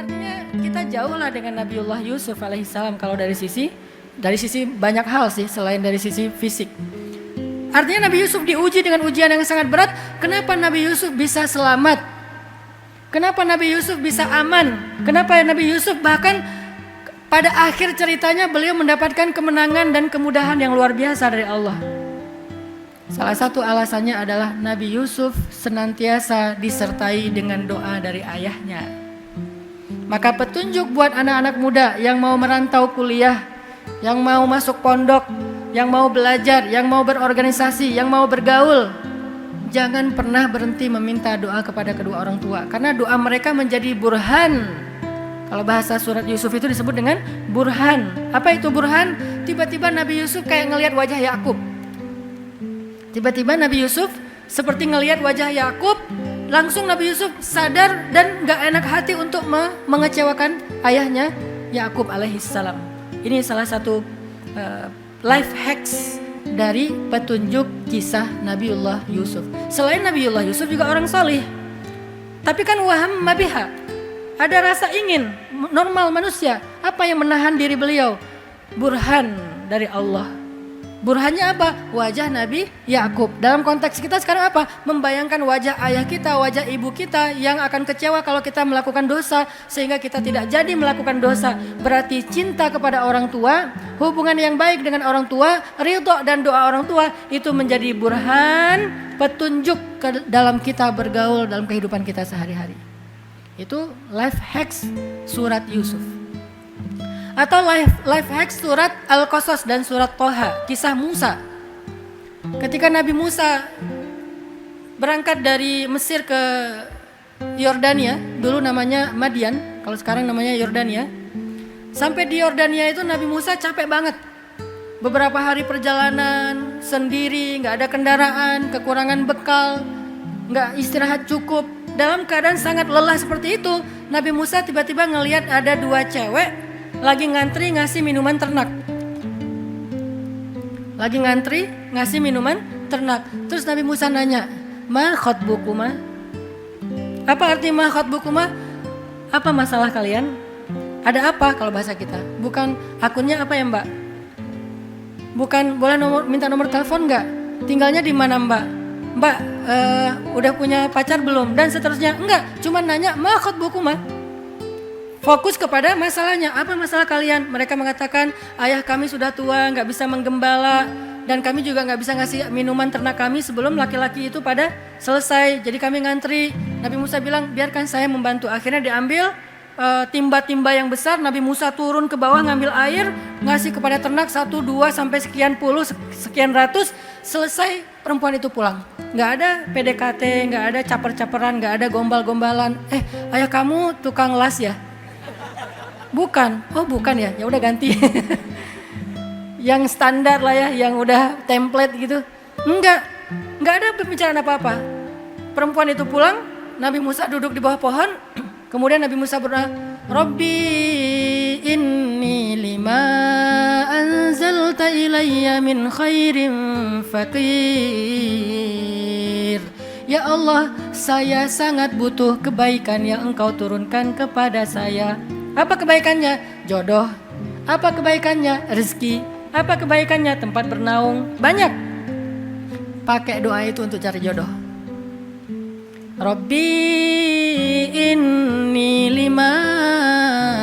artinya kita jauh lah dengan Nabiullah Yusuf alaihissalam kalau dari sisi banyak hal sih selain dari sisi fisik. Artinya Nabi Yusuf diuji dengan ujian yang sangat berat. Kenapa Nabi Yusuf bisa selamat? Kenapa Nabi Yusuf bisa aman? Kenapa Nabi Yusuf bahkan pada akhir ceritanya beliau mendapatkan kemenangan dan kemudahan yang luar biasa dari Allah? Salah satu alasannya adalah Nabi Yusuf senantiasa disertai dengan doa dari ayahnya. Maka petunjuk buat anak-anak muda yang mau merantau kuliah, yang mau masuk pondok, yang mau belajar, yang mau berorganisasi, yang mau bergaul, jangan pernah berhenti meminta doa kepada kedua orang tua. Karena doa mereka menjadi burhan. Kalau bahasa surat Yusuf itu disebut dengan burhan. Apa itu burhan? Tiba-tiba Nabi Yusuf kayak ngelihat wajah Yakub. Tiba-tiba Nabi Yusuf seperti ngelihat wajah Yakub. Langsung Nabi Yusuf sadar dan gak enak hati untuk mengecewakan ayahnya Yakub alaihissalam. Ini salah satu life hacks dari petunjuk kisah Nabiullah Yusuf. Selain Nabiullah Yusuf juga orang salih. Tapi kan waham mabiha, ada rasa ingin normal manusia. Apa yang menahan diri beliau? Burhan dari Allah. Burhannya apa? Wajah Nabi Yakub. Dalam konteks kita sekarang apa? Membayangkan wajah ayah kita, wajah ibu kita yang akan kecewa kalau kita melakukan dosa sehingga kita tidak jadi melakukan dosa. Berarti cinta kepada orang tua, hubungan yang baik dengan orang tua, ridho dan doa orang tua itu menjadi burhan, petunjuk dalam kita bergaul dalam kehidupan kita sehari-hari. Itu life hacks surat Yusuf. Atau life hacks surat Al-Qasas dan surat Toha, kisah Musa. Ketika Nabi Musa berangkat dari Mesir ke Yordania, dulu namanya Madian, kalau sekarang namanya Yordania. Sampai di Yordania itu Nabi Musa capek banget. Beberapa hari perjalanan sendiri, gak ada kendaraan, kekurangan bekal, gak istirahat cukup. Dalam keadaan sangat lelah seperti itu, Nabi Musa tiba-tiba ngelihat ada dua cewek lagi ngantri ngasih minuman ternak. Lagi ngantri ngasih minuman ternak. Terus Nabi Musa nanya, "Ma khatbukuma?" Apa arti ma khatbukuma? Apa masalah kalian? Ada apa kalau bahasa kita? Bukan akunnya apa ya Mbak? Bukan boleh minta nomor telepon nggak? Tinggalnya di mana Mbak? Mbak udah punya pacar belum? Dan seterusnya. Enggak, cuma nanya ma khatbukuma. Fokus kepada masalahnya. Apa masalah kalian? Mereka mengatakan ayah kami sudah tua, gak bisa menggembala, dan kami juga gak bisa ngasih minuman ternak kami sebelum laki-laki itu pada selesai. Jadi kami ngantri. Nabi Musa bilang biarkan saya membantu. Akhirnya diambil timba-timba yang besar. Nabi Musa turun ke bawah ngambil air, ngasih kepada ternak 1, 2 sampai sekian puluh, sekian ratus. Selesai perempuan itu pulang. Gak ada PDKT, gak ada caper-caperan, gak ada gombal-gombalan. Ayah kamu tukang las ya? Bukan, oh bukan ya, ya udah ganti. Yang standar lah ya, yang udah template gitu. Enggak ada pembicaraan apa-apa. Perempuan itu pulang, Nabi Musa duduk di bawah pohon. Kemudian Nabi Musa berdoa, Rabbi inni lima anzalta ilayya min khairin faqir. Ya Allah, saya sangat butuh kebaikan yang Engkau turunkan kepada saya. Apa kebaikannya? Jodoh. Apa kebaikannya? Rezeki. Apa kebaikannya? Tempat bernaung. Banyak. Pakai doa itu untuk cari jodoh. Rabbi inni lima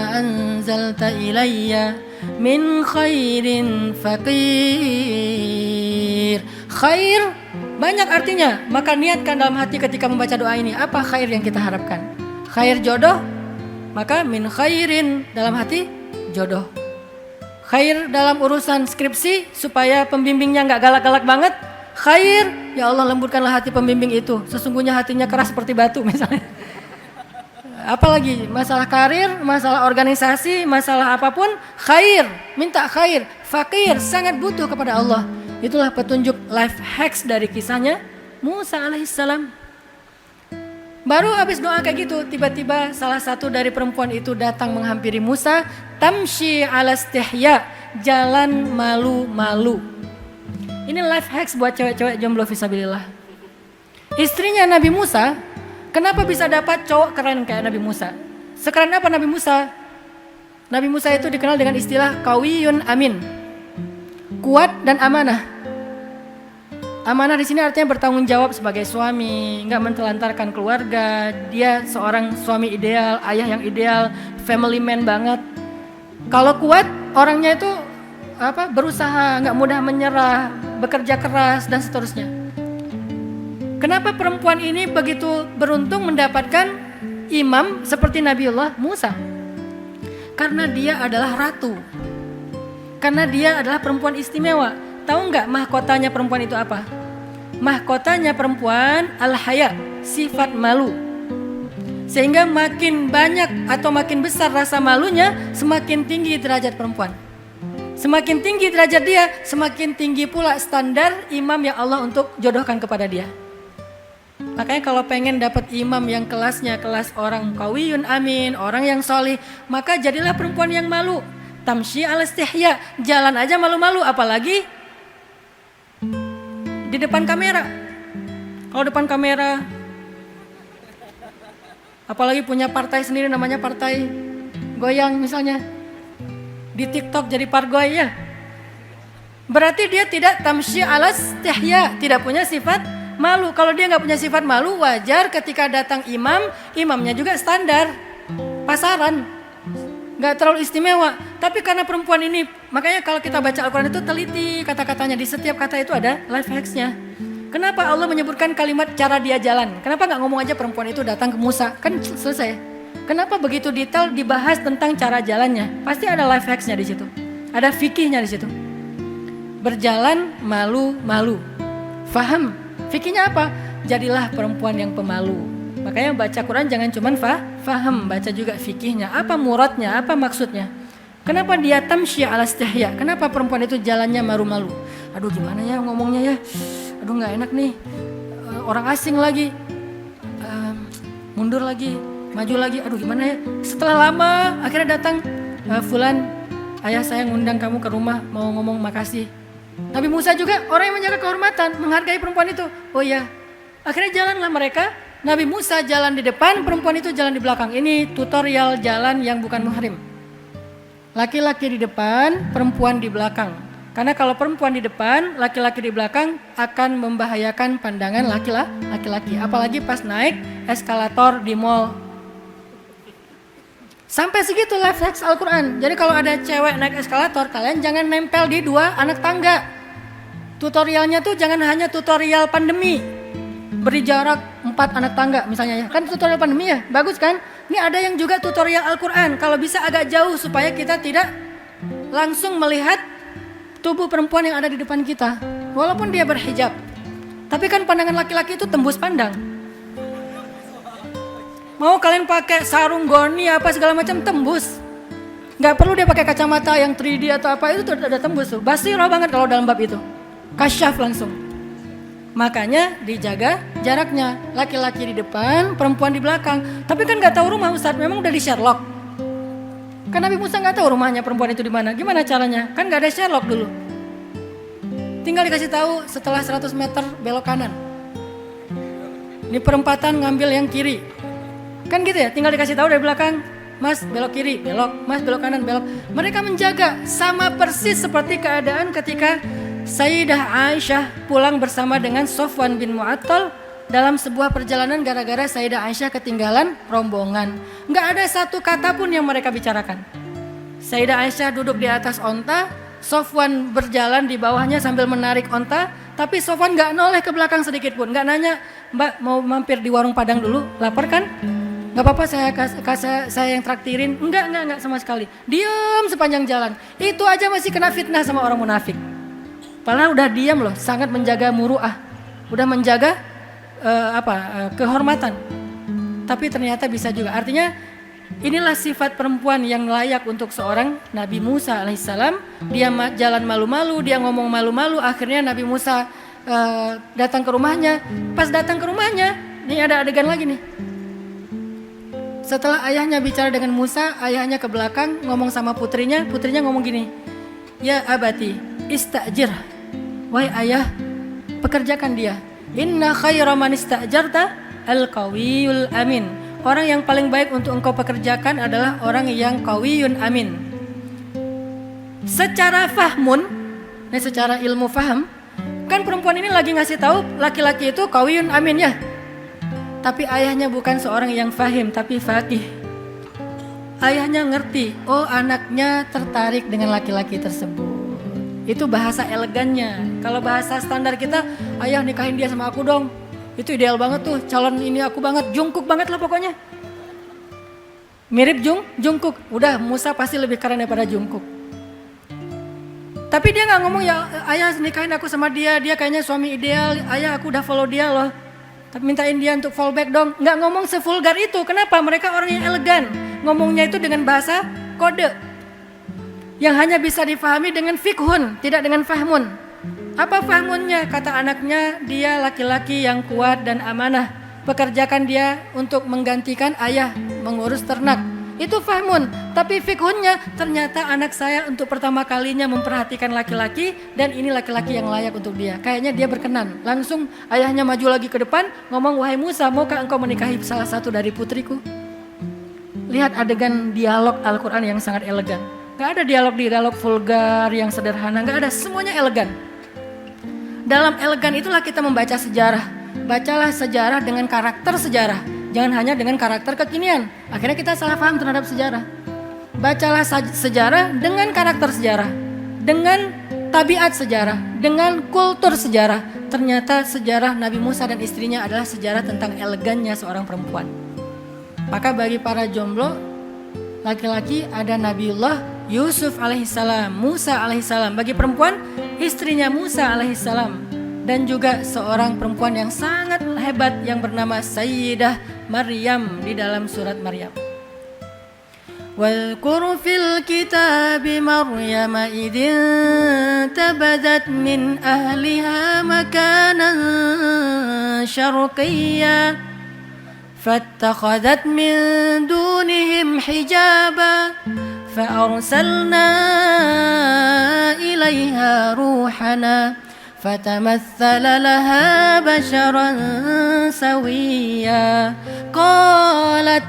anzalta ilayya min khairin faqir. Khair banyak artinya. Maka niatkan dalam hati ketika membaca doa ini. Apa khair yang kita harapkan? Khair jodoh? Maka min khairin dalam hati jodoh. Khair dalam urusan skripsi supaya pembimbingnya gak galak-galak banget. Khair, ya Allah lembutkanlah hati pembimbing itu. Sesungguhnya hatinya keras seperti batu misalnya. Apalagi masalah karir, masalah organisasi, masalah apapun. Khair, minta khair. Fakir, sangat butuh kepada Allah. Itulah petunjuk life hacks dari kisahnya Musa alaihissalam. Baru habis doa kayak gitu, tiba-tiba salah satu dari perempuan itu datang menghampiri Musa. Tamshi ala istihya, jalan malu-malu. Ini life hacks buat cewek-cewek jomblo fisabilillah. Istrinya Nabi Musa, kenapa bisa dapat cowok keren kayak Nabi Musa? Sekeren apa Nabi Musa? Nabi Musa itu dikenal dengan istilah qawiyun amin, kuat dan amanah. Amanah di sini artinya bertanggung jawab sebagai suami, nggak mentelantarkan keluarga. Dia seorang suami ideal, ayah yang ideal, family man banget. Kalau kuat, orangnya itu berusaha, nggak mudah menyerah, bekerja keras dan seterusnya. Kenapa perempuan ini begitu beruntung mendapatkan imam seperti Nabiullah Musa? Karena dia adalah ratu. Karena dia adalah perempuan istimewa. Tahu nggak mahkotanya perempuan itu apa? Mahkotanya perempuan al-haya, sifat malu. Sehingga makin banyak atau makin besar rasa malunya, semakin tinggi derajat perempuan. Semakin tinggi derajat dia, semakin tinggi pula standar imam yang Allah untuk jodohkan kepada dia. Makanya kalau pengen dapat imam yang kelasnya kelas orang qawiyun amin, orang yang solih, maka jadilah perempuan yang malu. Tamshi al-istihya, jalan aja malu-malu, apalagi di depan kamera. Kalau depan kamera, apalagi punya partai sendiri namanya partai goyang misalnya, di TikTok jadi pargoy ya, berarti dia tidak tamshi al-istihya, tidak punya sifat malu. Kalau dia nggak punya sifat malu, wajar ketika datang imamnya juga standar, pasaran, nggak terlalu istimewa. Tapi karena perempuan ini, makanya kalau kita baca Al-Quran itu teliti kata-katanya, di setiap kata itu ada life hacks-nya. Kenapa Allah menyebutkan kalimat cara dia jalan? Kenapa nggak ngomong aja perempuan itu datang ke Musa, kan selesai? Kenapa begitu detail dibahas tentang cara jalannya? Pasti ada life hacks-nya di situ, ada fikihnya di situ. Berjalan malu-malu, faham? Fikihnya apa? Jadilah perempuan yang pemalu. Makanya baca Quran jangan cuma faham, baca juga fikihnya. Apa muradnya, apa maksudnya? Kenapa dia tamshi ala istihya? Kenapa perempuan itu jalannya malu-malu? Aduh gimana ya ngomongnya ya? Aduh nggak enak nih. Orang asing lagi. Mundur lagi, maju lagi. Aduh gimana ya? Setelah lama akhirnya datang Fulan, ayah saya ngundang kamu ke rumah mau ngomong makasih. Nabi Musa juga orang yang menjaga kehormatan, menghargai perempuan itu. Oh iya, akhirnya jalanlah mereka. Nabi Musa jalan di depan, perempuan itu jalan di belakang. Ini tutorial jalan yang bukan muhrim. Laki-laki di depan, perempuan di belakang. Karena kalau perempuan di depan, laki-laki di belakang akan membahayakan pandangan laki-laki. Apalagi pas naik eskalator di mall. Sampai segitu life hacks Al-Quran. Jadi kalau ada cewek naik eskalator, kalian jangan nempel di dua anak tangga. Tutorialnya tuh jangan hanya tutorial pandemi, beri jarak 4 anak tangga misalnya ya. Kan tutorial pandemi ya, bagus kan? Ini ada yang juga tutorial Al-Quran. Kalau bisa agak jauh supaya kita tidak langsung melihat tubuh perempuan yang ada di depan kita. Walaupun dia berhijab. Tapi kan pandangan laki-laki itu tembus pandang. Mau kalian pakai sarung goni apa segala macam tembus. Gak perlu dia pakai kacamata yang 3D atau apa, itu udah tembus tuh. Basirah banget kalau dalam bab itu. Kasyaf langsung. Makanya dijaga jaraknya. Laki-laki di depan, perempuan di belakang. Tapi kan gak tahu rumah Ustaz, memang udah di Sherlock. Kan Nabi Musa gak tahu rumahnya perempuan itu di mana. Gimana caranya? Kan gak ada Sherlock dulu. Tinggal dikasih tahu setelah 100 meter belok kanan. Di perempatan ngambil yang kiri. Kan gitu ya, tinggal dikasih tahu dari belakang, Mas belok kiri, belok, Mas belok kanan, belok. Mereka menjaga sama persis seperti keadaan ketika Sayyidah Aisyah pulang bersama dengan Sofwan bin Mu'attal dalam sebuah perjalanan gara-gara Sayyidah Aisyah ketinggalan rombongan. Nggak ada satu kata pun yang mereka bicarakan. Sayyidah Aisyah duduk di atas onta, Sofwan berjalan di bawahnya sambil menarik onta, tapi Sofwan nggak noleh ke belakang sedikit pun, nggak nanya, Mbak mau mampir di warung Padang dulu, lapar kan? Gak apa-apa saya yang traktirin. Enggak sama sekali. Diam sepanjang jalan. Itu aja masih kena fitnah sama orang munafik. Padahal udah diam loh, sangat menjaga muru'ah. Udah menjaga kehormatan. Tapi ternyata bisa juga. Artinya inilah sifat perempuan yang layak untuk seorang Nabi Musa alaihissalam. Dia jalan malu-malu, dia ngomong malu-malu. Akhirnya Nabi Musa datang ke rumahnya. Pas datang ke rumahnya, ini ada adegan lagi nih. Setelah ayahnya bicara dengan Musa, ayahnya ke belakang ngomong sama putrinya ngomong gini, ya abati, istajir, wahai ayah, pekerjakan dia. Inna khaira man istajarta al-qawiyul amin. orang yang paling baik untuk engkau pekerjakan adalah orang yang qawiyun amin. Secara fahmun, secara ilmu faham, kan perempuan ini lagi ngasih tahu laki-laki itu qawiyun amin ya. Tapi ayahnya bukan seorang yang fahim, tapi faqih. Ayahnya ngerti, oh anaknya tertarik dengan laki-laki tersebut. Itu bahasa elegannya. Kalau bahasa standar kita, ayah nikahin dia sama aku dong. Itu ideal banget tuh, calon ini aku banget, Jungkook banget lah pokoknya. Mirip Jungkook, udah Musa pasti lebih keren daripada Jungkook. Tapi dia gak ngomong ya ayah nikahin aku sama dia kayaknya suami ideal, ayah aku udah follow dia loh. Tapi mintain dia untuk fallback dong, gak ngomong sevulgar itu. Kenapa? Mereka orang yang elegan, ngomongnya itu dengan bahasa kode. Yang hanya bisa difahami dengan fikhun, tidak dengan fahmun. Apa fahmunnya? Kata anaknya, dia laki-laki yang kuat dan amanah. Pekerjakan dia untuk menggantikan ayah mengurus ternak. Itu fahmun. Tapi fikhunnya, ternyata anak saya untuk pertama kalinya memperhatikan laki-laki dan ini laki-laki yang layak untuk dia. Kayaknya dia berkenan. Langsung ayahnya maju lagi ke depan, ngomong, wahai Musa, maukah engkau menikahi salah satu dari putriku? Lihat adegan dialog Al-Quran yang sangat elegan. Gak ada dialog vulgar yang sederhana, gak ada, semuanya elegan. Dalam elegan itulah kita membaca sejarah. Bacalah sejarah dengan karakter sejarah. Jangan hanya dengan karakter kekinian. Akhirnya kita salah paham terhadap sejarah. Bacalah sejarah dengan karakter sejarah. Dengan tabiat sejarah. Dengan kultur sejarah. Ternyata sejarah Nabi Musa dan istrinya adalah sejarah tentang elegannya seorang perempuan. Maka bagi para jomblo, laki-laki ada Nabiullah Yusuf alaihissalam, Musa alaihissalam. Bagi perempuan, istrinya Musa alaihissalam. Dan juga seorang perempuan yang sangat hebat yang bernama Sayyidah Maryam di dalam surat Maryam. Wadhkur fil kitabi Maryam idin tabadat min ahliha makanan syarqiyya fattakhadhat min dunihim hijaba فأرسلنا إليها روحنا فتمثل لها بشرا سويا قالت.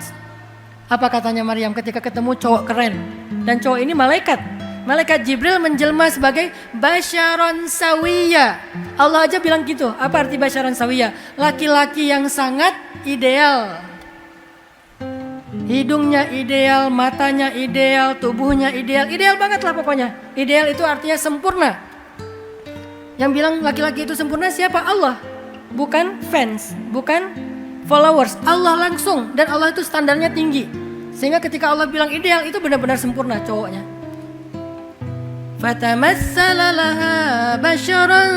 Apa katanya Maryam ketika ketemu cowok keren? Dan cowok ini Malaikat Jibril menjelma sebagai basyaron sawiya. Allah aja bilang gitu. Apa arti basyaron sawiya? Laki-laki yang sangat ideal. Hidungnya ideal, matanya ideal, tubuhnya ideal. Ideal banget lah pokoknya. Ideal itu artinya sempurna. Yang bilang laki-laki itu sempurna siapa? Allah. Bukan fans, bukan followers. Allah langsung. Dan Allah itu standarnya tinggi. Sehingga ketika Allah bilang ideal, itu benar-benar sempurna cowoknya. Fatamassala laha basyaran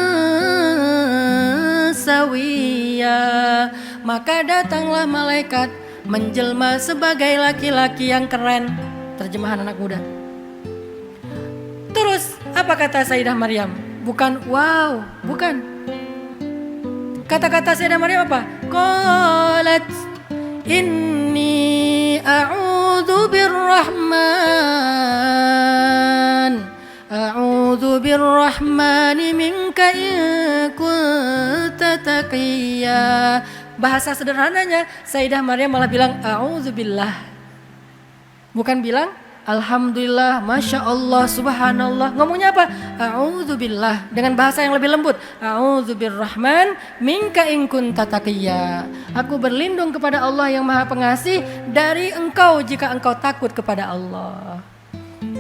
sawiya. Maka datanglah malaikat menjelma sebagai laki-laki yang keren. Terjemahan anak muda. Terus apa kata Sayyidah Maryam? Bukan wow, bukan. Kata-kata Sayyidah Maryam apa? Qalat inni a'udzu birrahmani minka in kunta taqiyya. Bahasa sederhananya, Sayyidah Maryam malah bilang a'udzubillah. Bukan bilang alhamdulillah, masya Allah, subhanallah. Ngomongnya apa? A'udzubillah. Dengan bahasa yang lebih lembut. A'udzubirrahman minka in kunta taqiyya. Aku berlindung kepada Allah yang Maha Pengasih dari engkau jika engkau takut kepada Allah.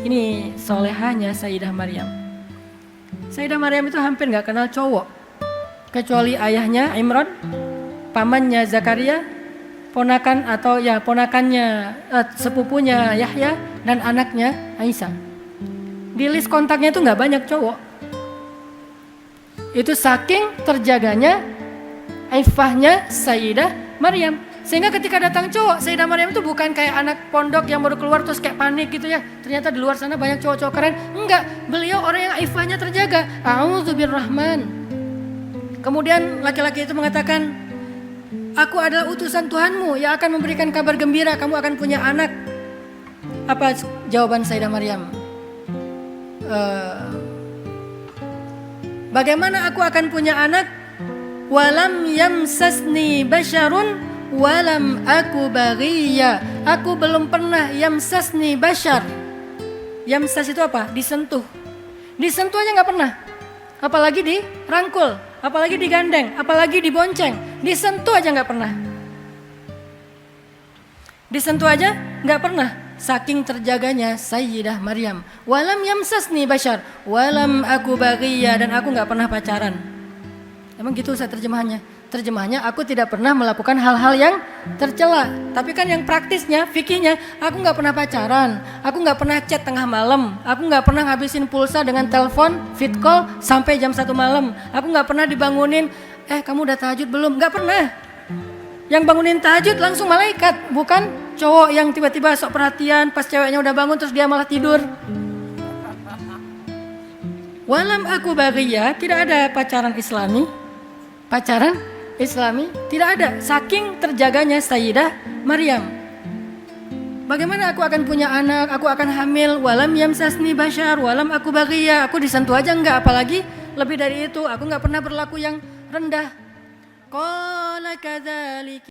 Ini solehahnya Sayyidah Maryam. Sayyidah Maryam itu hampir gak kenal cowok. Kecuali ayahnya Imran, pamannya Zakaria, ponakan atau ya ponakannya sepupunya Yahya dan anaknya Aisyah. Di list kontaknya itu nggak banyak cowok. Itu saking terjaganya ifahnya Sayyidah Maryam. Sehingga ketika datang cowok, Sayyidah Maryam itu bukan kayak anak pondok yang baru keluar terus kayak panik gitu ya. Ternyata di luar sana banyak cowok-cowok keren. Enggak, beliau orang yang ifahnya terjaga. A'udzubirrahman. Kemudian laki-laki itu mengatakan, aku adalah utusan Tuhanmu yang akan memberikan kabar gembira, kamu akan punya anak. Apa jawaban Sayyidah Maryam? Bagaimana aku akan punya anak? Walam yamsasni basyarun walam aku baghiya, aku belum pernah yamsasni bashar. Yamsas itu apa? Disentuh. Disentuh aja nggak pernah. Apalagi dirangkul, apalagi digandeng, apalagi dibonceng. Disentuh aja nggak pernah. Disentuh aja nggak pernah. Saking terjaganya Sayyidah Maryam. Walam yamsasni bashar, walam aku baghiya, dan aku nggak pernah pacaran. Emang gitu Ustaz terjemahannya? Terjemahannya aku tidak pernah melakukan hal-hal yang tercela. Tapi kan yang praktisnya, fikihnya, aku nggak pernah pacaran, aku nggak pernah chat tengah malam, aku nggak pernah ngabisin pulsa dengan telepon, fit call sampai jam 1 malam, aku nggak pernah dibangunin, kamu udah tahajud belum? Nggak pernah. Yang bangunin tahajud langsung malaikat, bukan cowok yang tiba-tiba sok perhatian pas ceweknya udah bangun terus dia malah tidur. Walam aku baghiya, tidak ada pacaran Islami. Pacaran Islami tidak ada, saking terjaganya Sayyidah Maryam. Bagaimana aku akan punya anak, aku akan hamil, walam yamsasni bashar, walam aku baghiya, aku disentuh aja enggak, apalagi lebih dari itu, aku enggak pernah berlaku yang rendah. Qala kadzalika